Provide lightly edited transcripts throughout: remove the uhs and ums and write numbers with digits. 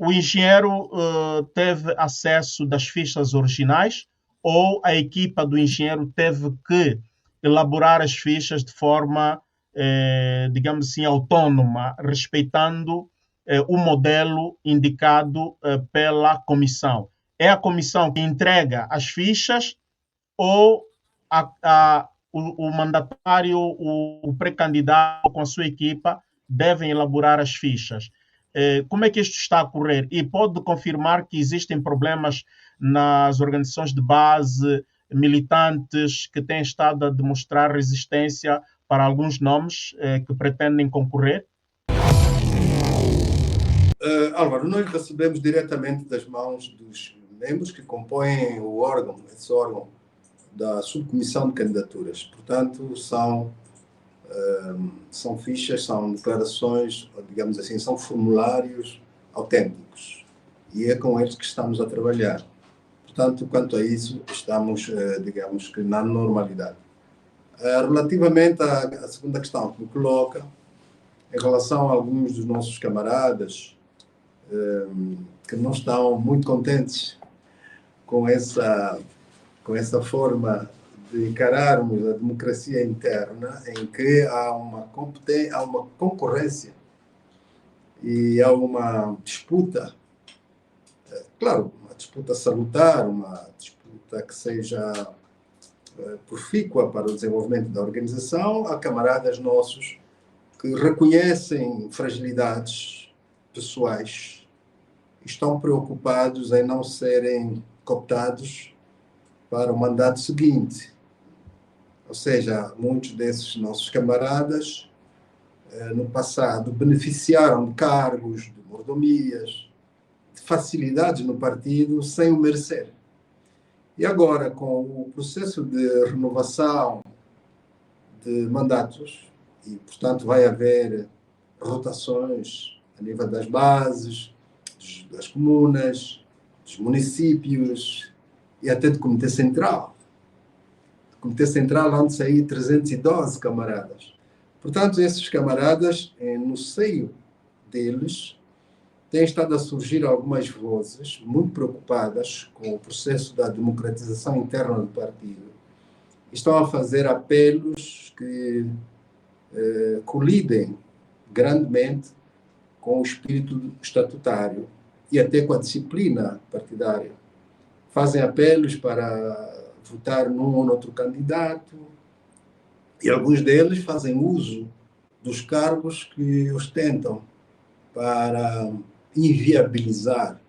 o engenheiro teve acesso das fichas originais ou a equipa do engenheiro teve que elaborar as fichas de forma, digamos assim, autônoma, respeitando o modelo indicado pela comissão? É a comissão que entrega as fichas ou o mandatário, o pré-candidato com a sua equipa devem elaborar as fichas? Como é que isto está a correr? E pode confirmar que existem problemas nas organizações de base, militantes que têm estado a demonstrar resistência para alguns nomes que pretendem concorrer? Álvaro, nós recebemos diretamente das mãos dos membros que compõem o órgão, esse órgão da subcomissão de candidaturas. Portanto, são fichas, são declarações, digamos assim, são formulários autênticos. E é com eles que estamos a trabalhar. Portanto, quanto a isso, estamos, digamos que, na normalidade. Relativamente à segunda questão que me coloca, em relação a alguns dos nossos camaradas que não estão muito contentes com essa forma de encararmos a democracia interna, em que há uma concorrência e há uma disputa, claro, uma disputa salutar, uma disputa que seja profícua para o desenvolvimento da organização. Há camaradas nossos que reconhecem fragilidades pessoais, estão preocupados em não serem cooptados para o mandato seguinte. Ou seja, muitos desses nossos camaradas, no passado, beneficiaram de cargos, de mordomias, de facilidades no partido, sem o merecer. E agora, com o processo de renovação de mandatos, e, portanto, vai haver rotações a nível das bases, das comunas, dos municípios e até do Comitê Central. Do Comitê Central, onde saí 312 camaradas. Portanto, esses camaradas, no seio deles, têm estado a surgir algumas vozes muito preocupadas com o processo da democratização interna do partido. Estão a fazer apelos que colidem grandemente com o espírito estatutário e até com a disciplina partidária. Fazem apelos para votar num ou noutro candidato e alguns deles fazem uso dos cargos que ostentam para inviabilizar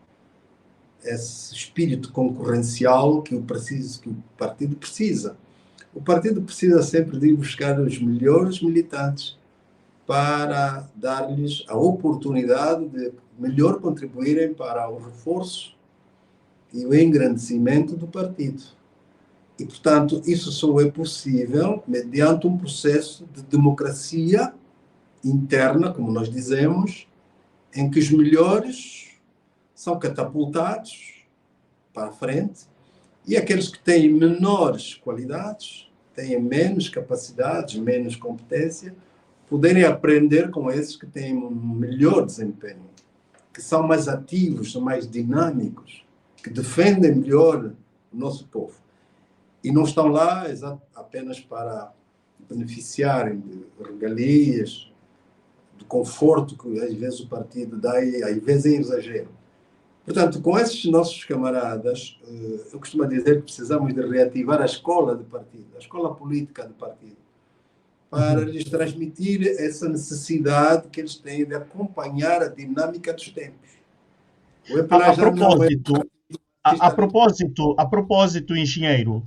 esse espírito concorrencial que o partido precisa. O partido precisa sempre de ir buscar os melhores militantes para dar-lhes a oportunidade de melhor contribuírem para o reforço e o engrandecimento do partido. E, portanto, isso só é possível mediante um processo de democracia interna, como nós dizemos, em que os melhores são catapultados para a frente e aqueles que têm menores qualidades, têm menos capacidades, menos competência, poderem aprender com esses que têm um melhor desempenho, que são mais ativos, são mais dinâmicos, que defendem melhor o nosso povo. E não estão lá apenas para beneficiarem de regalias, do conforto que às vezes o partido dá e às vezes é exagero. Portanto, com esses nossos camaradas, eu costumo dizer que precisamos de reativar a escola de partido, a escola política de partido, para lhes transmitir essa necessidade que eles têm de acompanhar a dinâmica dos tempos. A propósito, engenheiro,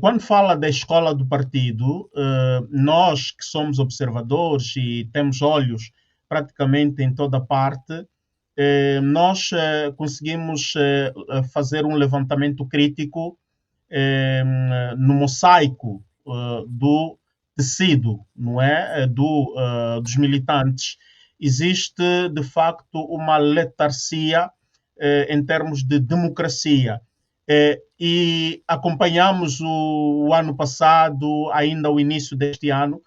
quando fala da escola do partido, nós que somos observadores e temos olhos praticamente em toda parte, nós conseguimos fazer um levantamento crítico no mosaico do tecido, não é? Dos militantes. Existe, de facto, uma letargia em termos de democracia. E acompanhamos o ano passado, ainda o início deste ano, o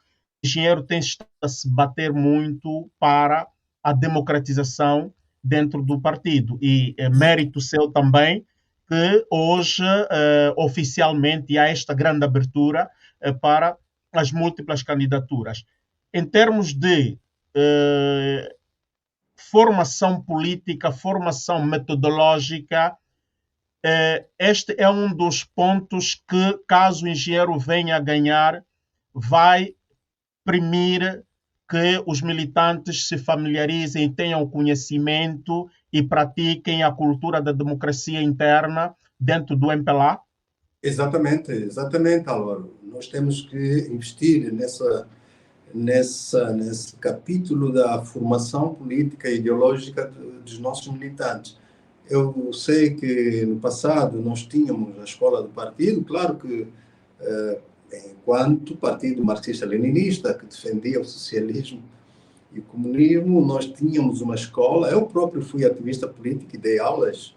engenheiro tem estado a se bater muito para a democratização dentro do partido. E é mérito seu também que hoje, oficialmente, há esta grande abertura para as múltiplas candidaturas. Em termos de formação política, formação metodológica, este é um dos pontos que, caso o engenheiro venha a ganhar, vai primir que os militantes se familiarizem, tenham conhecimento e pratiquem a cultura da democracia interna dentro do MPLA? Exatamente, exatamente, Álvaro. Nós temos que investir nesse capítulo da formação política e ideológica dos nossos militantes. Eu sei que no passado nós tínhamos a escola do partido, claro que enquanto partido marxista-leninista que defendia o socialismo e o comunismo, nós tínhamos uma escola. Eu próprio fui ativista político e dei aulas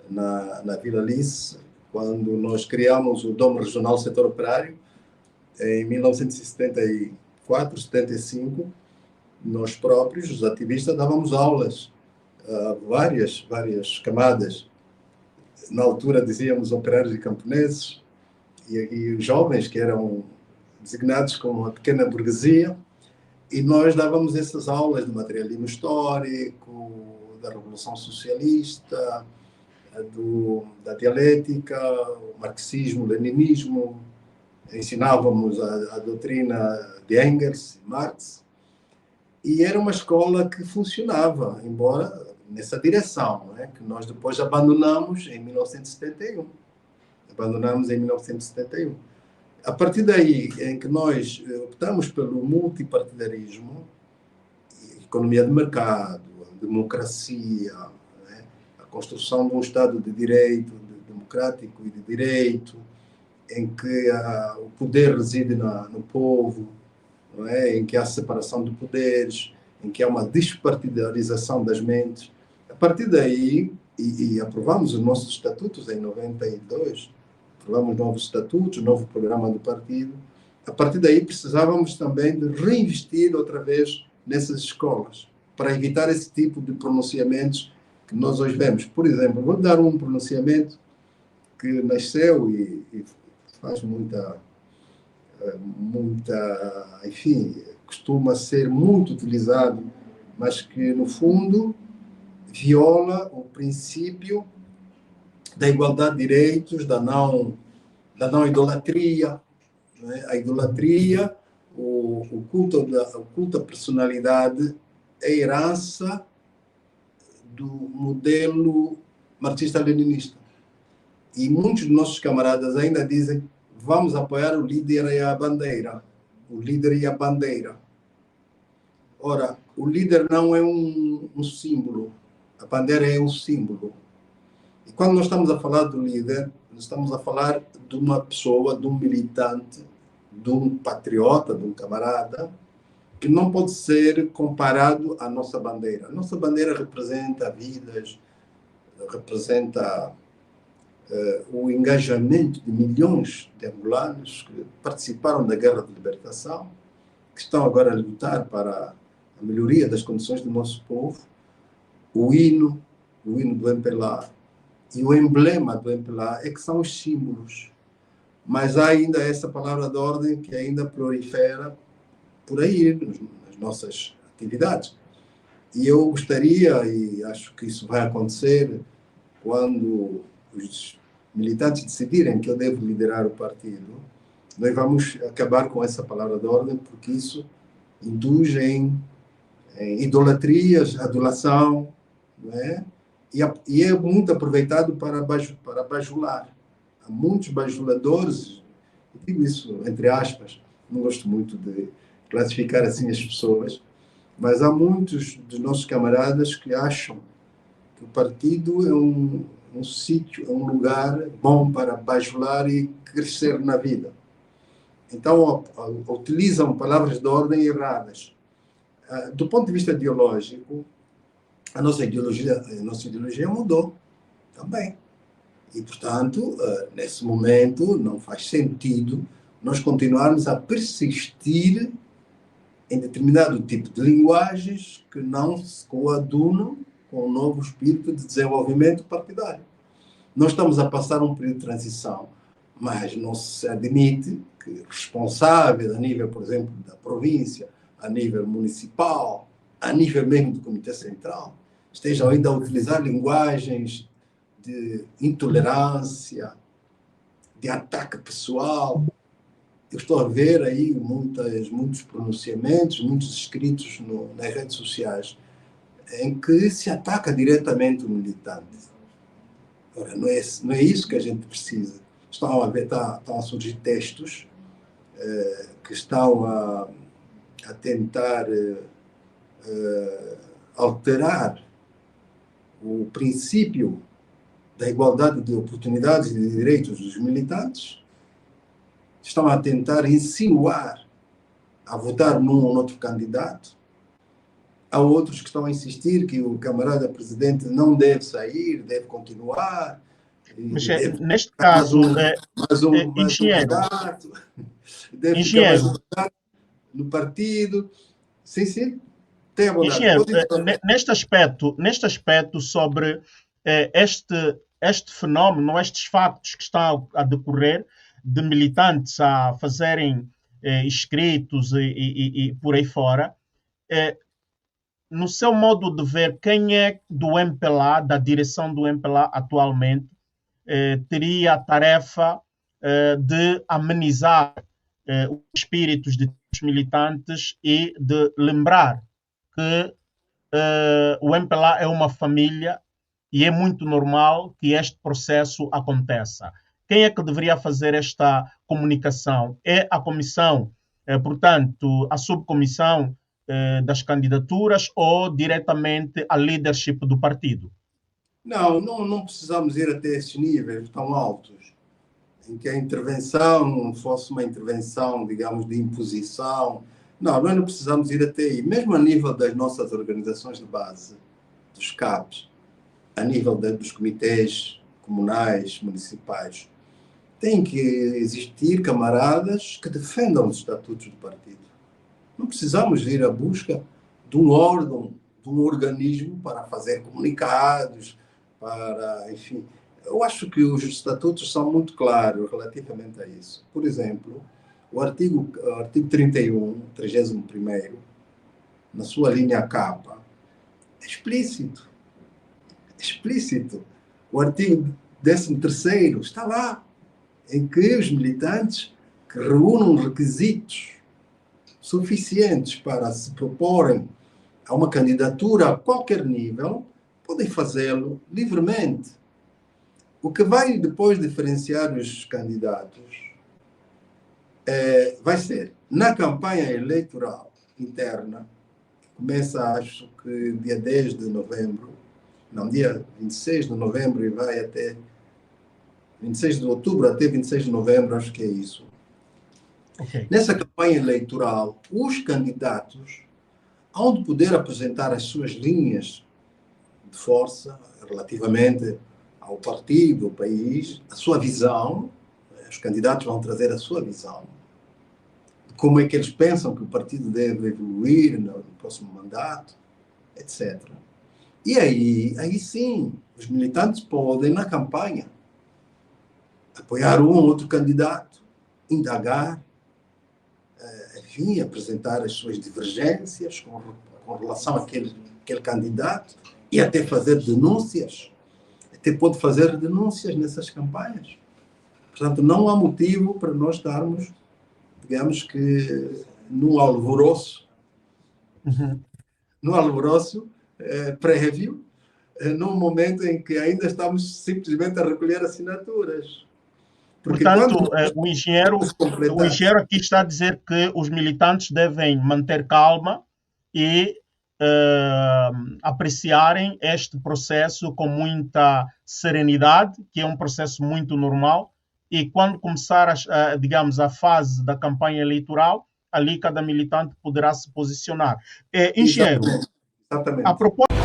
na Vila Alice, quando nós criamos o Dom Regional do Setor Operário, em 1974, 75, nós próprios, os ativistas, dávamos aulas a várias camadas. Na altura dizíamos operários e camponeses, e os jovens que eram designados como a pequena burguesia, e nós dávamos essas aulas de materialismo histórico, da Revolução Socialista, da dialética, o marxismo, o leninismo, ensinávamos a doutrina de Engels e Marx, e era uma escola que funcionava, embora nessa direção, né, que nós depois abandonamos em 1971. A partir daí, em que nós optamos pelo multipartidarismo, economia de mercado, democracia, né, a construção de um Estado de direito, democrático e de direito, em que o poder reside no povo, não é? Em que há separação de poderes, em que há uma despartidarização das mentes. A partir daí, e aprovamos os nossos estatutos em 92, aprovamos novos estatutos, novo programa do partido. A partir daí, precisávamos também de reinvestir outra vez nessas escolas, para evitar esse tipo de pronunciamentos que nós hoje vemos. Por exemplo, vou dar um pronunciamento que nasceu e faz muita, enfim, costuma ser muito utilizado, mas que, no fundo, viola o princípio da igualdade de direitos, da não idolatria, né? A idolatria, o culto à personalidade, é herança do modelo marxista-leninista. E muitos de nossos camaradas ainda dizem: vamos apoiar o líder e a bandeira. O líder e a bandeira. Ora, o líder não é um símbolo. A bandeira é um símbolo. E quando nós estamos a falar do líder, nós estamos a falar de uma pessoa, de um militante, de um patriota, de um camarada, que não pode ser comparado à nossa bandeira. A nossa bandeira representa vidas, representa o engajamento de milhões de angolanos que participaram da Guerra de Libertação, que estão agora a lutar para a melhoria das condições do nosso povo. O hino do MPLA e o emblema do MPLA é que são os símbolos. Mas há ainda essa palavra de ordem que ainda prolifera por aí, nas nossas atividades. E eu gostaria, e acho que isso vai acontecer, quando os militantes decidirem que eu devo liderar o partido, nós vamos acabar com essa palavra de ordem, porque isso induz em idolatrias, adulação, não é? E é muito aproveitado para bajular. Há muitos bajuladores, digo isso entre aspas, não gosto muito de classificar assim as pessoas, mas há muitos dos nossos camaradas que acham que o partido é um sítio, é um lugar bom para bajular e crescer na vida. Então, utilizam palavras de ordem erradas. Do ponto de vista ideológico, a nossa ideologia mudou também. E, portanto, nesse momento, não faz sentido nós continuarmos a persistir em determinado tipo de linguagens que não se coadunam com um novo espírito de desenvolvimento partidário. Nós estamos a passar um período de transição, mas não se admite que responsáveis a nível, por exemplo, da província, a nível municipal, a nível mesmo do Comitê Central, estejam ainda a utilizar linguagens de intolerância, de ataque pessoal. Eu estou a ver aí muitos pronunciamentos, muitos escritos nas redes sociais, em que se ataca diretamente o militante. Ora, não é isso que a gente precisa. Estão a surgir textos que estão a tentar alterar o princípio da igualdade de oportunidades e de direitos dos militantes, estão a tentar insinuar a votar num ou outro candidato. Há outros que estão a insistir que o camarada presidente não deve sair, deve continuar. Mas, neste caso, mais um engenheiro, mandato, deve engenheiro, ficar mais um mandato no partido. Sim, tem a bondade. engenheiro, neste aspecto sobre este fenómeno, estes factos que estão a decorrer de militantes a fazerem escritos e por aí fora, no seu modo de ver, quem é do MPLA, da direção do MPLA atualmente, teria a tarefa de amenizar os espíritos de militantes e de lembrar que o MPLA é uma família e é muito normal que este processo aconteça. Quem é que deveria fazer esta comunicação? É a comissão, portanto, a subcomissão das candidaturas ou diretamente a leadership do partido? Não precisamos ir até esses níveis tão altos, em que a intervenção fosse uma intervenção, digamos, de imposição. Nós não precisamos ir até aí. Mesmo a nível das nossas organizações de base, dos CAPs, a nível dos comitês comunais, municipais, tem que existir camaradas que defendam os estatutos do partido. Não precisamos ir à busca de um órgão, de um organismo para fazer comunicados, enfim. Eu acho que os estatutos são muito claros relativamente a isso. Por exemplo, o artigo 31, 31º, na sua linha K, é explícito. O artigo 13º está lá, em que os militantes que reúnam requisitos suficientes para se proporem a uma candidatura a qualquer nível, podem fazê-lo livremente. O que vai depois diferenciar os candidatos vai ser, na campanha eleitoral interna, que começa, acho que dia 10 de novembro, não, dia 26 de novembro e vai até 26 de outubro até 26 de novembro, acho que é isso. Okay. Nessa campanha eleitoral, os candidatos hão de poder apresentar as suas linhas de força relativamente ao partido, ao país, a sua visão. Os candidatos vão trazer a sua visão de como é que eles pensam que o partido deve evoluir no próximo mandato, etc. E aí sim, os militantes podem, na campanha, apoiar um ou outro candidato, indagar, enfim, apresentar as suas divergências com relação àquele candidato e até fazer denúncias. Até pode fazer denúncias nessas campanhas. Portanto, não há motivo para nós estarmos, digamos que, num alvoroço prévio, num momento em que ainda estamos simplesmente a recolher assinaturas. Porque portanto, o engenheiro aqui está a dizer que os militantes devem manter calma e apreciarem este processo com muita serenidade, que é um processo muito normal, e quando começar, digamos, a fase da campanha eleitoral, ali cada militante poderá se posicionar. Engenheiro, Exatamente. A propósito